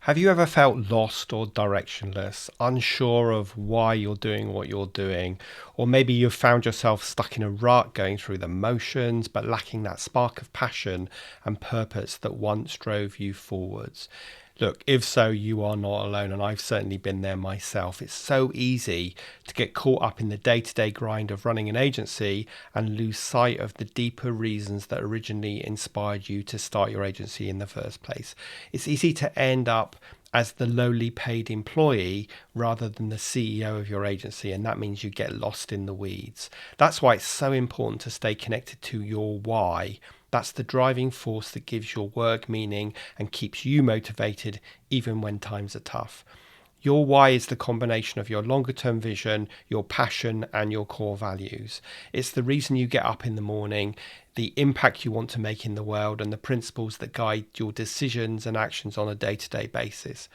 Have you ever felt lost or directionless, unsure of why you're doing what you're doing? Or maybe you've found yourself stuck in a rut, going through the motions, but lacking that spark of passion and purpose that once drove you forwards? Look, if so, you are not alone, and I've certainly been there myself. It's so easy to get caught up in the day-to-day grind of running an agency and lose sight of the deeper reasons that originally inspired you to start your agency in the first place. It's easy to end up as the lowly paid employee rather than the CEO of your agency, and that means you get lost in the weeds. That's why it's so important to stay connected to your why. That's the driving force that gives your work meaning and keeps you motivated even when times are tough. Your why is the combination of your longer term vision, your passion, and your core values. It's the reason you get up in the morning, the impact you want to make in the world, and the principles that guide your decisions and actions on a day-to-day basis.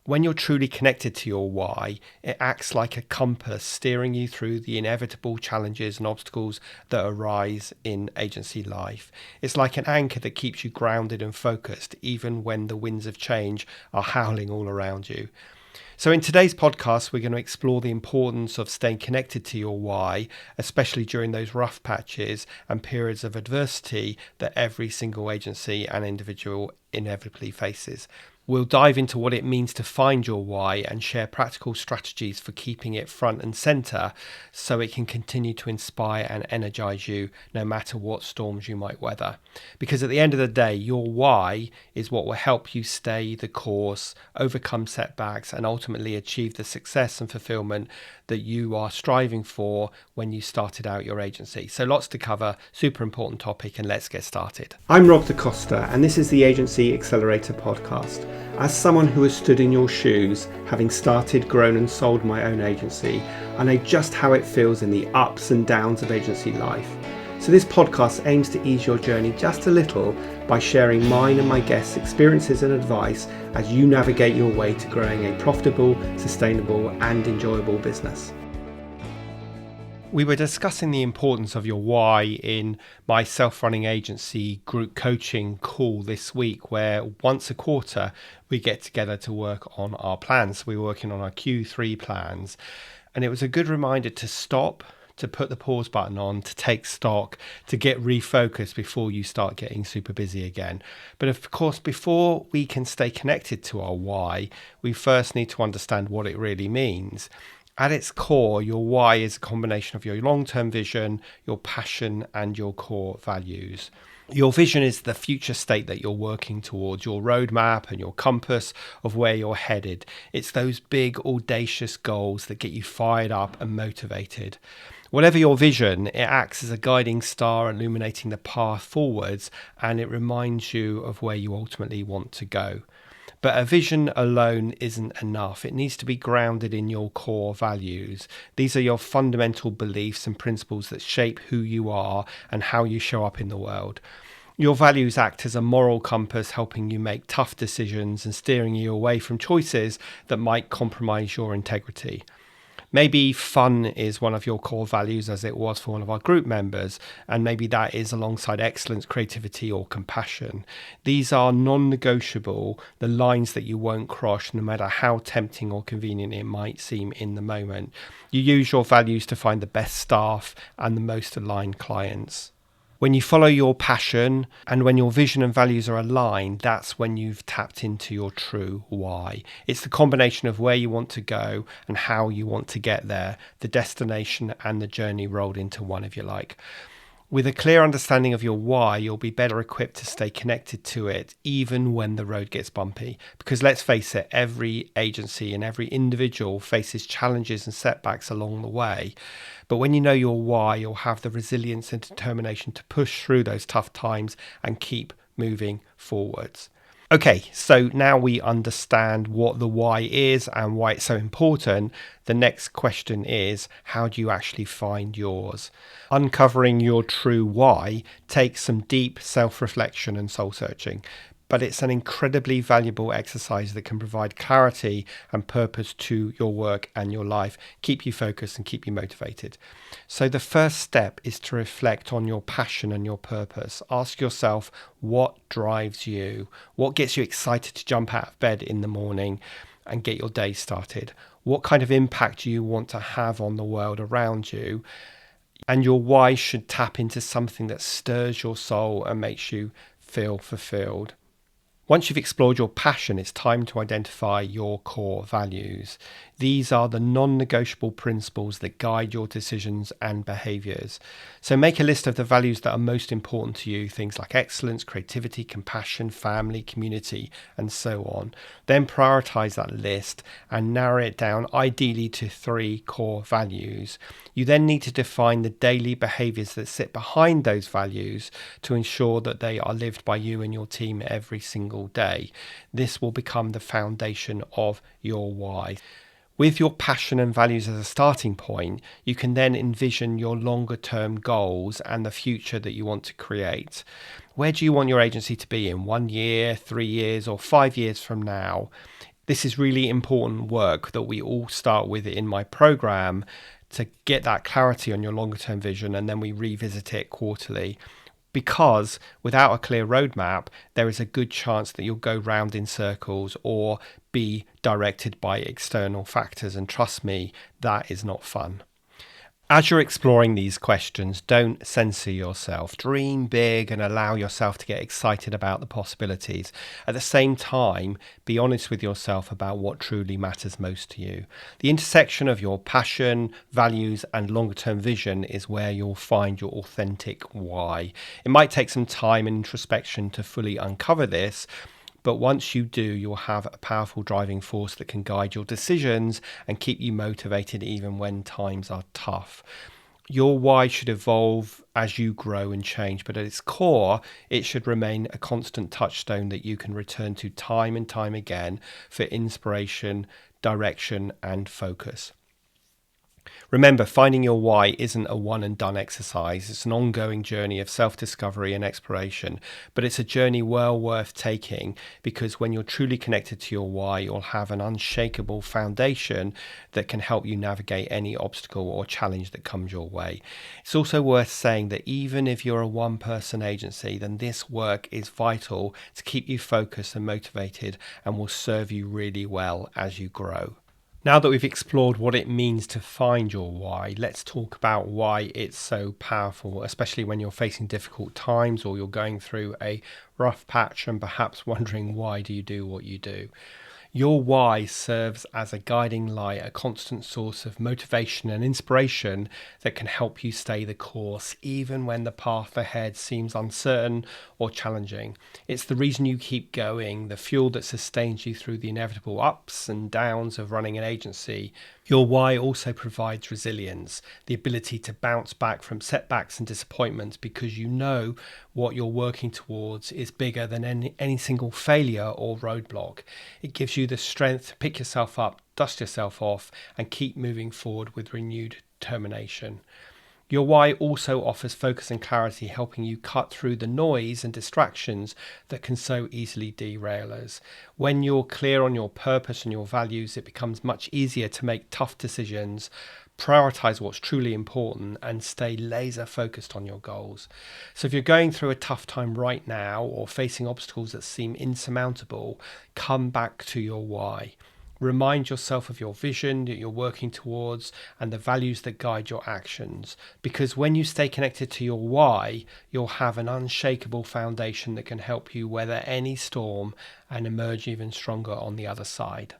When you're truly connected to your why, it acts like a compass steering you through the inevitable challenges and obstacles that arise in agency life. It's like an anchor that keeps you grounded and focused, even when the winds of change are howling all around you. So in today's podcast, we're going to explore the importance of staying connected to your why, especially during those rough patches and periods of adversity that every single agency and individual inevitably faces. We'll dive into what it means to find your why and share practical strategies for keeping it front and center so it can continue to inspire and energize you no matter what storms you might weather. Because at the end of the day, your why is what will help you stay the course, overcome setbacks, and ultimately achieve the success and fulfillment that you are striving for when you started out your agency. So lots to cover, super important topic, and let's get started. I'm Rob DaCosta, and this is the Agency Accelerator podcast. As someone who has stood in your shoes, having started, grown and sold my own agency, I know just how it feels in the ups and downs of agency life. So this podcast aims to ease your journey just a little by sharing mine and my guests' experiences and advice as you navigate your way to growing a profitable, sustainable and enjoyable business. We were discussing the importance of your why in my self-running agency group coaching call this week, where once a quarter we get together to work on our plans. We were working on our Q3 plans, and it was a good reminder to stop, to put the pause button on, to take stock, to get refocused before you start getting super busy again. But of course, before we can stay connected to our why, we first need to understand what it really means. At its core, your why is a combination of your long-term vision, your passion, and your core values. Your vision is the future state that you're working towards, your roadmap and your compass of where you're headed. It's those big, audacious goals that get you fired up and motivated. Whatever your vision, it acts as a guiding star illuminating the path forwards, and it reminds you of where you ultimately want to go. But a vision alone isn't enough. It needs to be grounded in your core values. These are your fundamental beliefs and principles that shape who you are and how you show up in the world. Your values act as a moral compass, helping you make tough decisions and steering you away from choices that might compromise your integrity. Maybe fun is one of your core values, as it was for one of our group members, and maybe that is alongside excellence, creativity or compassion. These are non-negotiable, the lines that you won't cross no matter how tempting or convenient it might seem in the moment. You use your values to find the best staff and the most aligned clients. When you follow your passion and when your vision and values are aligned, that's when you've tapped into your true why. It's the combination of where you want to go and how you want to get there, the destination and the journey rolled into one, if you like. With a clear understanding of your why, you'll be better equipped to stay connected to it, even when the road gets bumpy. Because let's face it, every agency and every individual faces challenges and setbacks along the way. But when you know your why, you'll have the resilience and determination to push through those tough times and keep moving forwards. Okay, so now we understand what the why is and why it's so important. The next question is, how do you actually find yours? Uncovering your true why takes some deep self-reflection and soul-searching. but it's an incredibly valuable exercise that can provide clarity and purpose to your work and your life, keep you focused and keep you motivated. So the first step is to reflect on your passion and your purpose. Ask yourself, what drives you? What gets you excited to jump out of bed in the morning and get your day started? What kind of impact do you want to have on the world around you? And your why should tap into something that stirs your soul and makes you feel fulfilled. Once you've explored your passion, it's time to identify your core values. These are the non-negotiable principles that guide your decisions and behaviors. So make a list of the values that are most important to you, things like excellence, creativity, compassion, family, community, and so on. Then prioritize that list and narrow it down, ideally to 3 core values. You then need to define the daily behaviors that sit behind those values to ensure that they are lived by you and your team every single day. This will become the foundation of your why. With your passion and values as a starting point, you can then envision your longer term goals and the future that you want to create. Where do you want your agency to be in 1 year, 3 years, or 5 years from now? This is really important work that we all start with in my program to get that clarity on your longer term vision, and then we revisit it quarterly. Because without a clear roadmap, there is a good chance that you'll go round in circles or be directed by external factors. And trust me, that is not fun. As you're exploring these questions, don't censor yourself. Dream big and allow yourself to get excited about the possibilities. At the same time, be honest with yourself about what truly matters most to you. The intersection of your passion, values, and longer-term vision is where you'll find your authentic why. It might take some time and introspection to fully uncover this, but once you do, you'll have a powerful driving force that can guide your decisions and keep you motivated even when times are tough. Your why should evolve as you grow and change, but at its core, it should remain a constant touchstone that you can return to time and time again for inspiration, direction, and focus. Remember, finding your why isn't a one and done exercise. It's an ongoing journey of self-discovery and exploration, but it's a journey well worth taking, because when you're truly connected to your why, you'll have an unshakable foundation that can help you navigate any obstacle or challenge that comes your way. It's also worth saying that even if you're a one-person agency, then this work is vital to keep you focused and motivated and will serve you really well as you grow. Now that we've explored what it means to find your why, let's talk about why it's so powerful, especially when you're facing difficult times or you're going through a rough patch and perhaps wondering, why do you do what you do? Your why serves as a guiding light, a constant source of motivation and inspiration that can help you stay the course even when the path ahead seems uncertain or challenging. It's the reason you keep going, the fuel that sustains you through the inevitable ups and downs of running an agency. Your why also provides resilience, the ability to bounce back from setbacks and disappointments, because you know what you're working towards is bigger than any single failure or roadblock. It gives you the strength to pick yourself up, dust yourself off, and keep moving forward with renewed determination. Your why also offers focus and clarity, helping you cut through the noise and distractions that can so easily derail us. When you're clear on your purpose and your values, it becomes much easier to make tough decisions, prioritize what's truly important, and stay laser focused on your goals. So if you're going through a tough time right now or facing obstacles that seem insurmountable, come back to your why. Remind yourself of your vision that you're working towards and the values that guide your actions. Because when you stay connected to your why, you'll have an unshakable foundation that can help you weather any storm and emerge even stronger on the other side.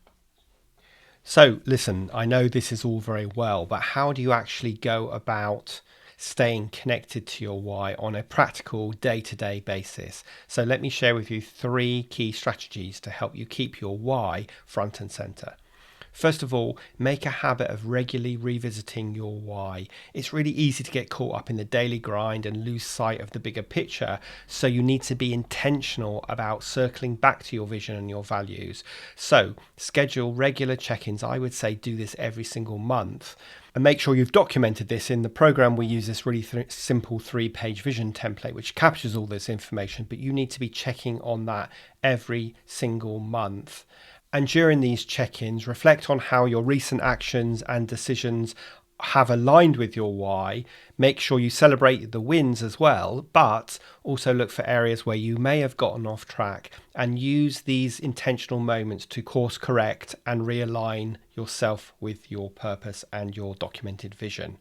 So listen, I know this is all very well, but how do you actually go about staying connected to your why on a practical day-to-day basis? So let me share with you 3 key strategies to help you keep your why front and center. First of all, make a habit of regularly revisiting your why. It's really easy to get caught up in the daily grind and lose sight of the bigger picture, so you need to be intentional about circling back to your vision and your values. So schedule regular check-ins. I would say do this every single month. And make sure you've documented this. In the program, we use this really simple 3-page vision template, which captures all this information, but you need to be checking on that every single month. And during these check-ins, reflect on how your recent actions and decisions have aligned with your why. Make sure you celebrate the wins as well, but also look for areas where you may have gotten off track and use these intentional moments to course correct and realign yourself with your purpose and your documented vision.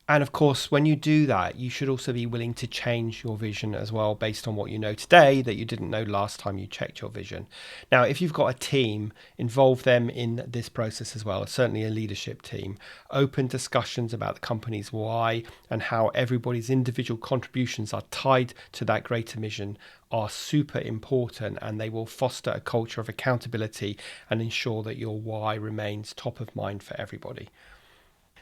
And of course, when you do that, you should also be willing to change your vision as well based on what you know today that you didn't know last time you checked your vision. Now, if you've got a team, involve them in this process as well, certainly a leadership team. Open discussions about the company's why and how everybody's individual contributions are tied to that greater mission are super important, and they will foster a culture of accountability and ensure that your why remains top of mind for everybody.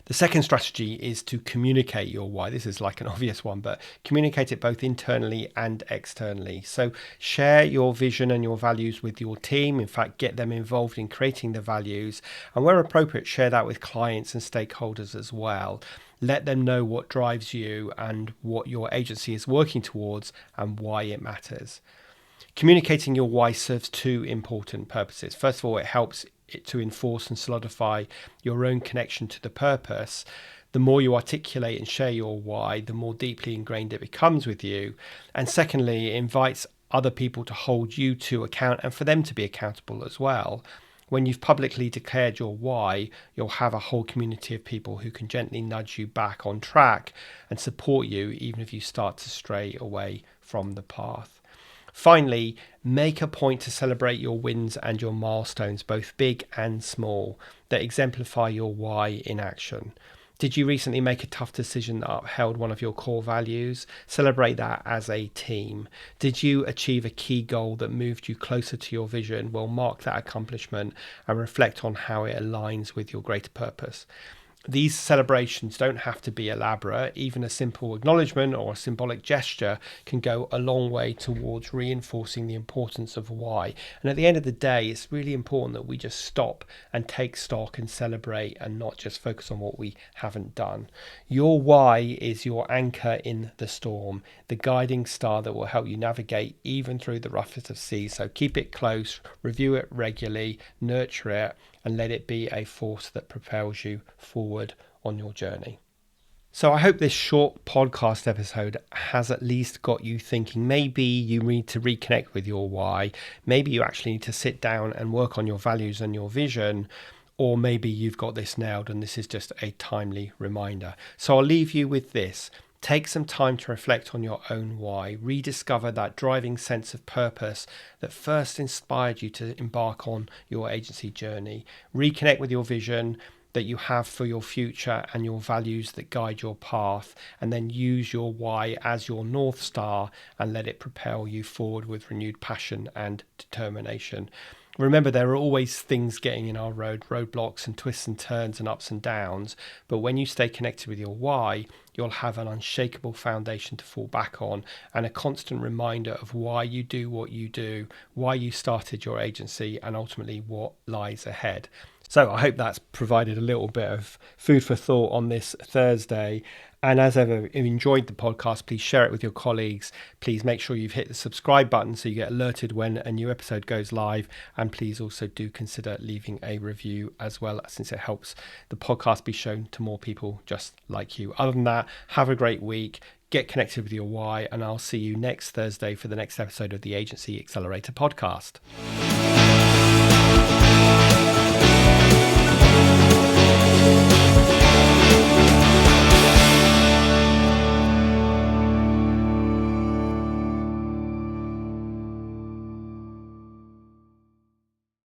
The second strategy is to communicate your why. This is like an obvious one, but communicate it both internally and externally. So share your vision and your values with your team. In fact, get them involved in creating the values. And where appropriate, share that with clients and stakeholders as well. Let them know what drives you and what your agency is working towards and why it matters. Communicating your why serves two important purposes. First of all, it helps it to enforce and solidify your own connection to the purpose. The more you articulate and share your why, the more deeply ingrained it becomes with you. And secondly, it invites other people to hold you to account and for them to be accountable as well. When you've publicly declared your why, you'll have a whole community of people who can gently nudge you back on track and support you even if you start to stray away from the path. Finally, make a point to celebrate your wins and your milestones, both big and small, that exemplify your why in action. Did you recently make a tough decision that upheld one of your core values? Celebrate that as a team. Did you achieve a key goal that moved you closer to your vision? Well, mark that accomplishment and reflect on how it aligns with your greater purpose. These celebrations don't have to be elaborate. Even a simple acknowledgement or a symbolic gesture can go a long way towards reinforcing the importance of why. And at the end of the day, it's really important that we just stop and take stock and celebrate and not just focus on what we haven't done. Your why is your anchor in the storm, the guiding star that will help you navigate even through the roughest of seas. So keep it close, review it regularly, nurture it, and let it be a force that propels you forward on your journey. So I hope this short podcast episode has at least got you thinking. Maybe you need to reconnect with your why. Maybe you actually need to sit down and work on your values and your vision. Or maybe you've got this nailed and this is just a timely reminder. So I'll leave you with this. Take some time to reflect on your own why. Rediscover that driving sense of purpose that first inspired you to embark on your agency journey. Reconnect with your vision that you have for your future and your values that guide your path, and then use your why as your North Star and let it propel you forward with renewed passion and determination. Remember, there are always things getting in our road, roadblocks and twists and turns and ups and downs. But when you stay connected with your why, you'll have an unshakable foundation to fall back on and a constant reminder of why you do what you do, why you started your agency, and ultimately what lies ahead. So I hope that's provided a little bit of food for thought on this Thursday. And as ever, if you enjoyed the podcast, please share it with your colleagues. Please make sure you've hit the subscribe button so you get alerted when a new episode goes live. And please also do consider leaving a review as well, since it helps the podcast be shown to more people just like you. Other than that, have a great week. Get connected with your why, and I'll see you next Thursday for the next episode of the Agency Accelerator podcast.